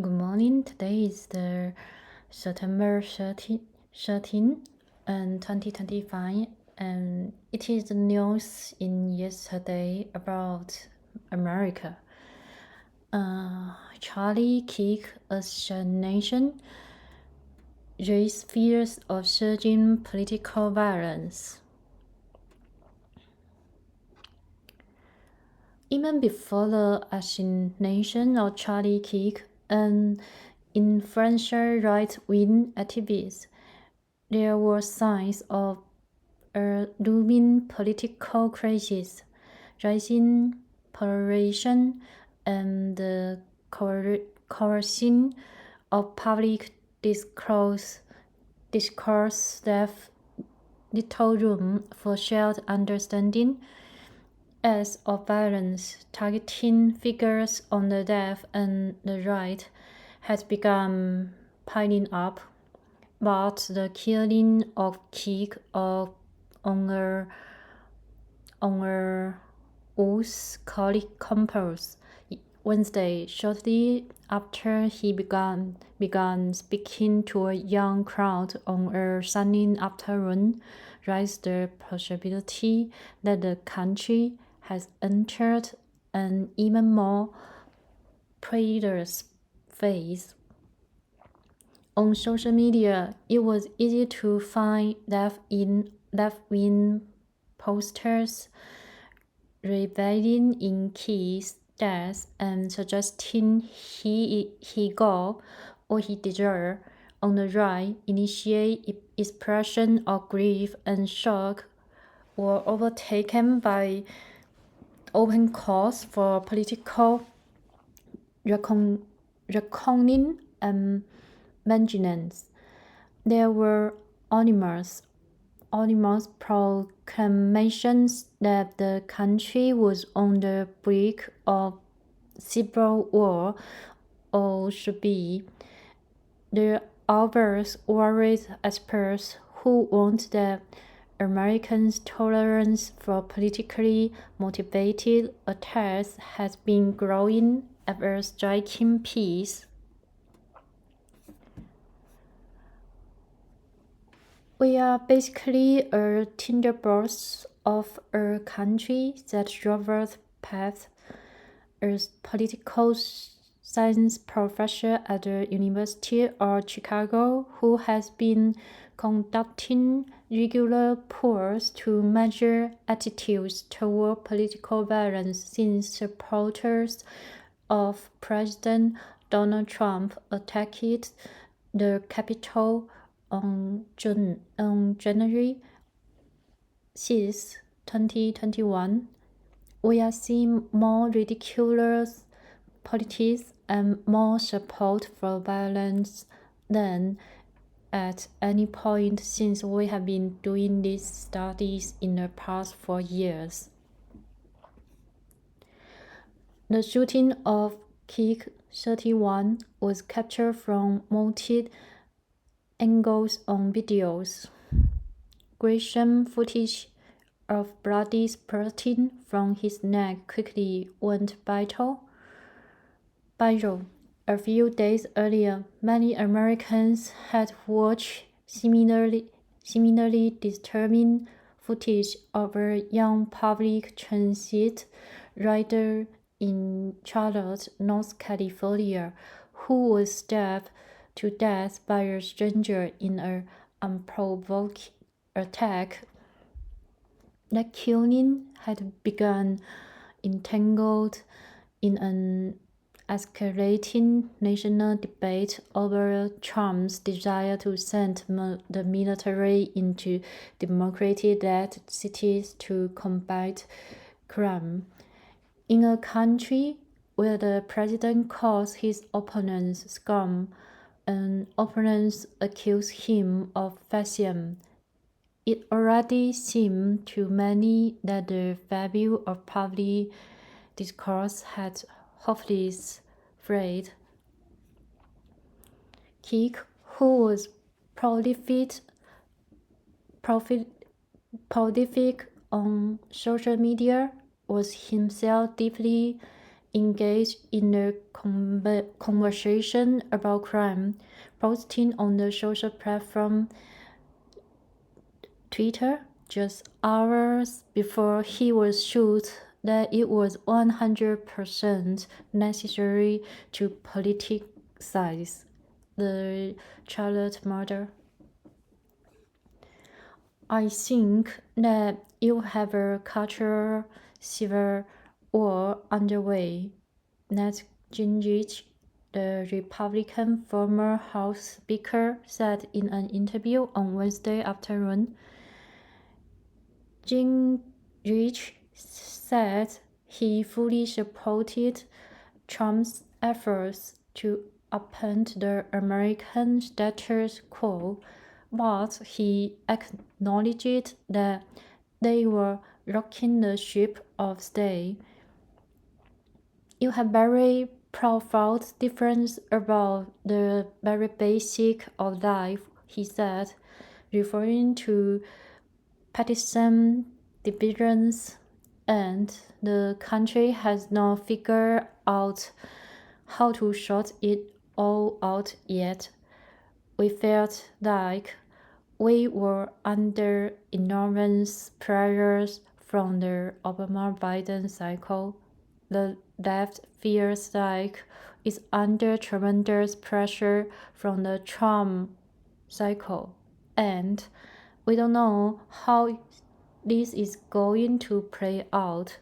Good morning. Today is the September 13, 2025, and it is the news in yesterday about America. Charlie Kirk assassination raised fears of surging political violence. Even before the assassination of Charlie Kirk, an influential right-wing activist, there were signs of a looming political crisis, rising polarization, and the coercion of public discourse left little room for shared understanding. Acts of violence targeting figures on the left and the right had begun piling up, but the killing of Kirk on a Wool's colleague campus Wednesday, shortly after he began speaking to a young crowd on a sunny afternoon, raised the possibility that the country has entered an even more perilous phase. On social media, it was easy to find left-wing posters reveling in Kirk's death and suggesting he go or he deserve. On the right, initiate expression of grief and shock were overtaken by open calls for political reckoning and vengeance. There were anonymous proclamations that the country was on the brink of civil war or should be. There are worried experts who warned that Americans' tolerance for politically motivated attacks has been growing at a striking pace. We are basically a tinderbox of a country that traversed paths. A political science professor at the University of Chicago who has been conducting regular polls to measure attitudes toward political violence since supporters of President Donald Trump attacked the Capitol on January 6, 2021. We are seeing more ridiculous politics and more support for violence than at any point since we have been doing these studies in the past 4 years. The shooting of Kirk 31 was captured from multiple angles on videos. Gruesome footage of bloody spurting from his neck quickly went viral. A few days earlier, many Americans had watched similarly disturbing footage of a young public transit rider in Charlotte, North Carolina, who was stabbed to death by a stranger in an unprovoked attack. The killing had begun entangled in an escalating national debate over Trump's desire to send the military into Democratic-led cities to combat crime. In a country where the president calls his opponents scum and opponents accuse him of fascism, it already seemed to many that the value of public discourse had hopefully frayed. Kirk, who was prolific on social media, was himself deeply engaged in a conversation about crime, posting on the social platform Twitter just hours before he was shot that it was 100% necessary to politicize the Charlotte murder. I think that you have a cultural civil war underway. Nat Gingrich, the Republican former House Speaker, said in an interview on Wednesday afternoon. Gingrich said he fully supported Trump's efforts to upend the American status quo, but he acknowledged that they were rocking the ship of state. You have very profound difference about the very basic of life, he said, referring to partisan divisions, and the country has not figured out how to sort it all out yet. We felt like we were under enormous pressures from the Obama-Biden cycle. The left feels like it's under tremendous pressure from the Trump cycle, and we don't know how this is going to play out.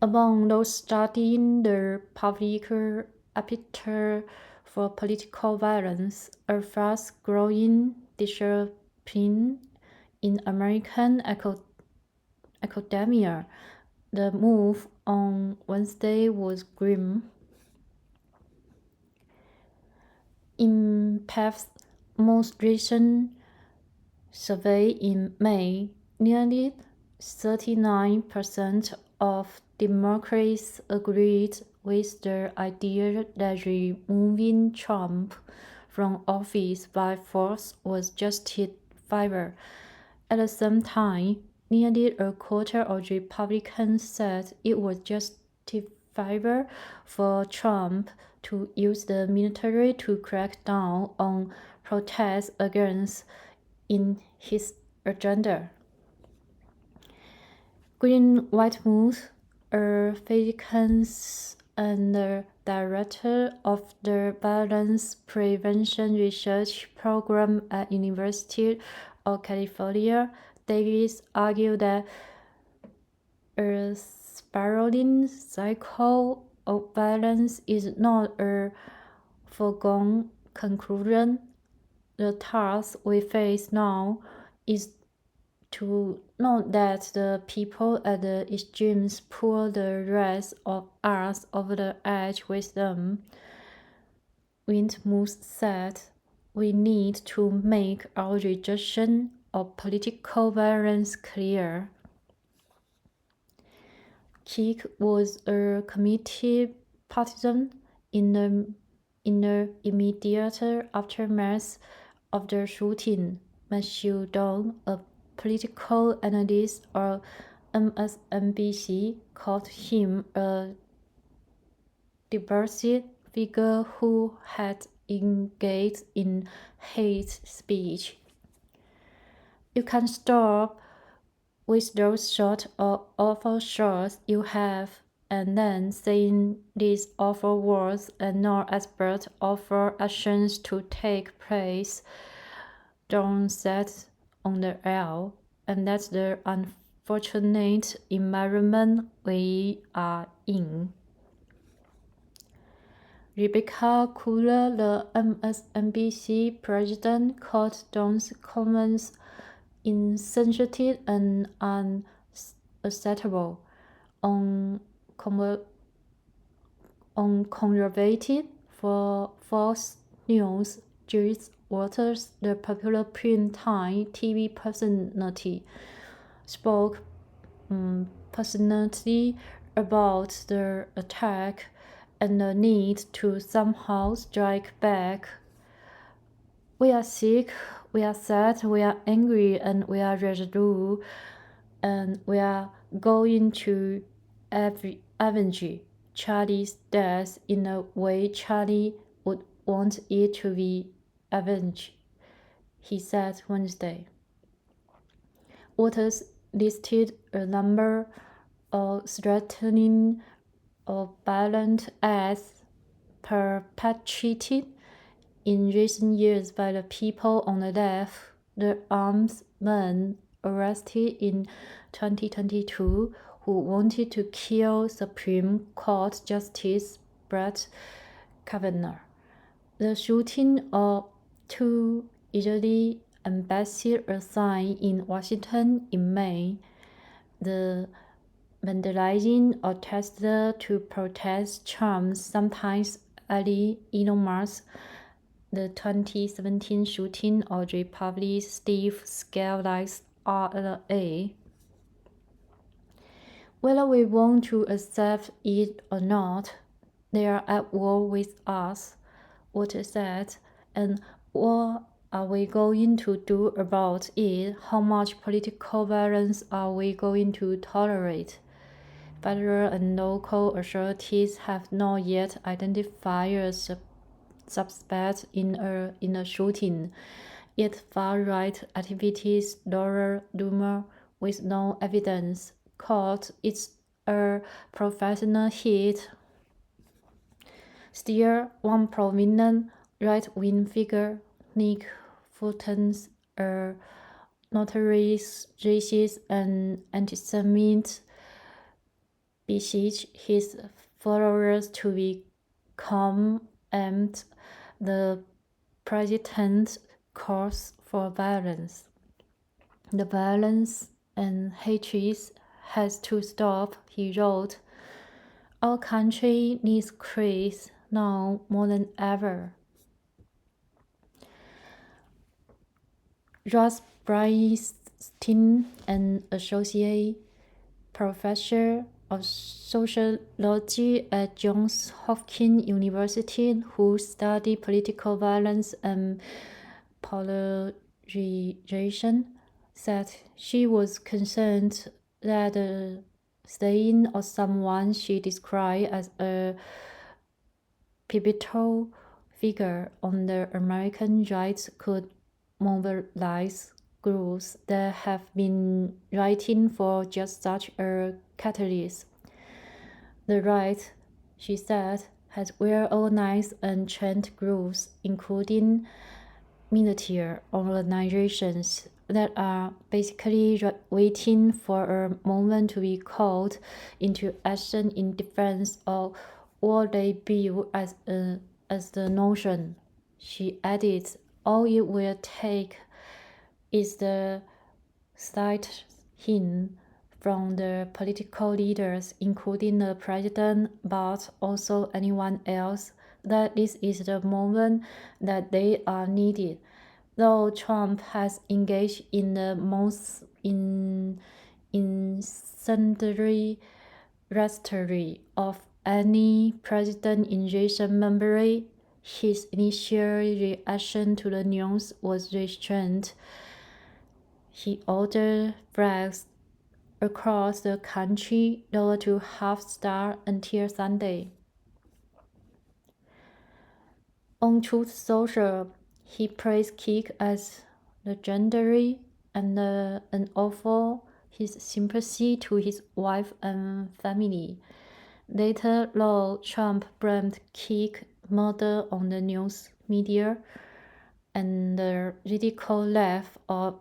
Among those studying the public appetite for political violence, a fast-growing discipline in American academia, the move on Wednesday was grim. In PAF's most recent survey in May, nearly 39% of Democrats agreed with the idea that removing Trump from office by force was justifiable. At the same time, nearly a quarter of Republicans said it was justifiable for Trump to use the military to crack down on protests against in his agenda. Green Whitemuth, a physician and the director of the Violence Prevention Research Program at University of California, Davis, argued that a spiraling cycle of violence is not a foregone conclusion. The task we face now is to note that the people at the extremes pull the rest of us over the edge with them. Whitemuth said, we need to make our rejection of political violence clear. Kirk was a committed partisan in the immediate aftermath of the shooting. Matthew Dawn, a political analyst at MSNBC, called him a divisive figure who had engaged in hate speech. You can stop with those short or awful shots you have, and then saying these awful words and not expect awful actions to take place. Don't set on the air, and that's the unfortunate environment we are in. Rebecca Cooler, the MSNBC president, called Dawn's comments insensitive and unacceptable. On conservative for Fox News, Jules Waters, the popular prime-time TV personality, spoke passionately about the attack and the need to somehow strike back. We are sick, we are sad, we are angry, and we are resolute, and we are going to avenge Charlie's death in a way Charlie would want it to be avenged, he said Wednesday. Waters listed a number of threatening or violent acts perpetrated in recent years by the people on the left. The armed men arrested in 2022 who wanted to kill Supreme Court Justice Brett Kavanaugh. The shooting of two Israeli ambassadors sign in Washington in May, the vandalizing of Tesla to protest Trump's sometimes ally Elon Musk, the 2017 shooting of Republican Steve Scalise RLA. Whether we want to accept it or not, they are at war with us, Waters said, and what are we going to do about it? How much political violence are we going to tolerate? Federal and local authorities have not yet identified a suspect in a shooting, yet far-right activists Laura Loomer, with no evidence, called it a professional hit. Still, one prominent right-wing figure, Nick Fulton's, a notorious racist and anti-Semite, beseech his followers to become and the president's calls for violence. The violence and hatred has to stop, he wrote. Our country needs grace now more than ever. Ross Breinstein, an associate professor of sociology at Johns Hopkins University, who studied political violence and polarization, said she was concerned that the staying of someone she described as a pivotal figure on the American right could mobilize groups that have been writing for just such a catalyst. The right, she said, has well-organized and trained groups, including military organizations, that are basically waiting for a moment to be called into action in defense of what they view as the notion. She added, all it will take is the slight hint from the political leaders, including the president, but also anyone else, that this is the moment that they are needed. Though Trump has engaged in the most incendiary rhetoric of any president in recent memory, his initial reaction to the news was restrained. He ordered flags across the country lowered to half-star until Sunday. On Truth Social, he praised Kirk as legendary and offered his sympathy to his wife and family. Later, though, Trump blamed Kirk's murder on the news media and the radical left of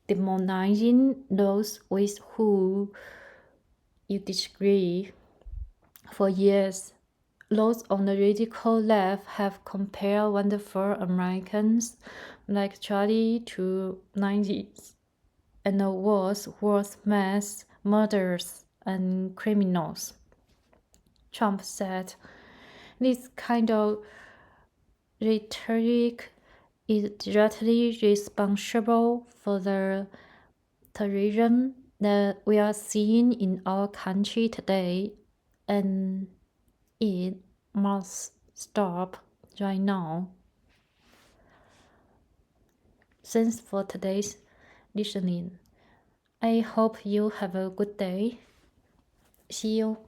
demonizing those with whom you disagree. For years, those on the radical left have compared wonderful Americans like Charlie to Nazis and the world's worst mass murderers and criminals. Trump said, this kind of rhetoric is directly responsible for the terrorism that we are seeing in our country today, and it must stop right now. Thanks for today's listening. I hope you have a good day. See you.